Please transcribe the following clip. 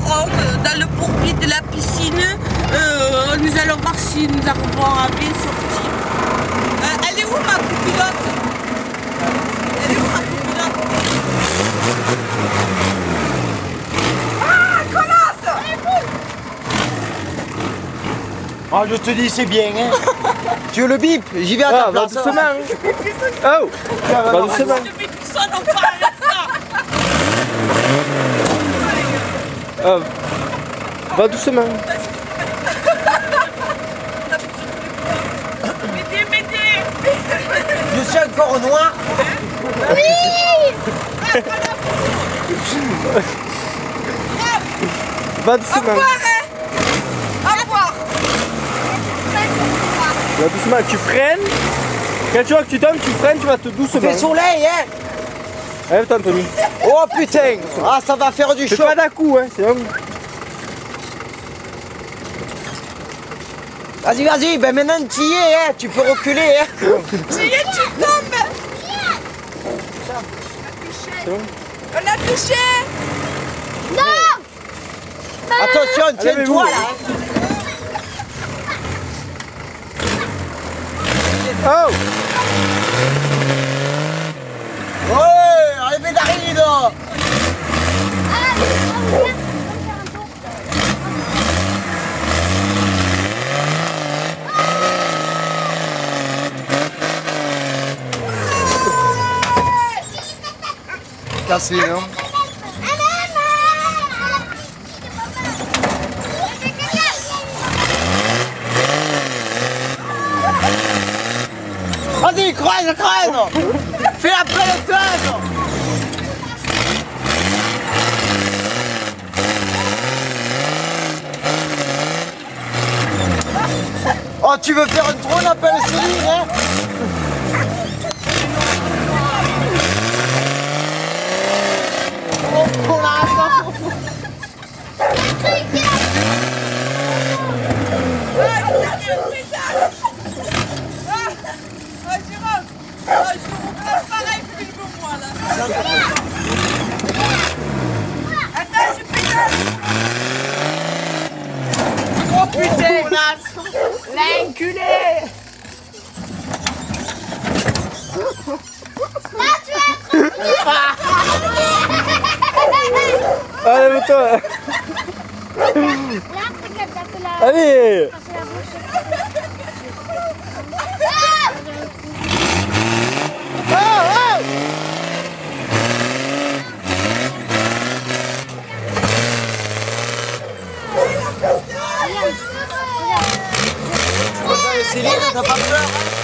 dans le bourbier de la piscine. Nous allons voir si nous arrivons à bien sortir. Elle est où ma copilote? Elle est où ma copilote? Ah, connasse! Ah, je te dis, c'est bien, hein. Tu veux le bip? J'y vais à ta place. Va doucement. Oh! Va doucement. Je vais plus sonner, on parle de ça. Oh. Va doucement. M'aider. Je suis encore noir. Va Au doucement. revoir, hein. Au revoir. Va doucement. Tu freines. Quand tu vois que tu tombes, tu freines, tu vas tout doucement. Il fait soleil, hein. Lève-toi, Anthony. Oh putain. Ah, ça va faire du Fais chaud. pas d'un coup, hein. C'est bon. Vas-y, ben maintenant tu y es, hein. Tu peux reculer, hein. Ça y est, tu tombes. C'est bon. On a touché. Attention, tiens-toi là. Hein. Oh! Ouais, arrivez d'arriver. Cassé, non? Vas-y, creuse! Fais la peloteuse! Oh, tu veux faire un trône, appelle Céline, hein? Oh, connasse! Oh putain! L'enculé! Allez, lève-toi. Allez! Céline, t'as pas peur, hein?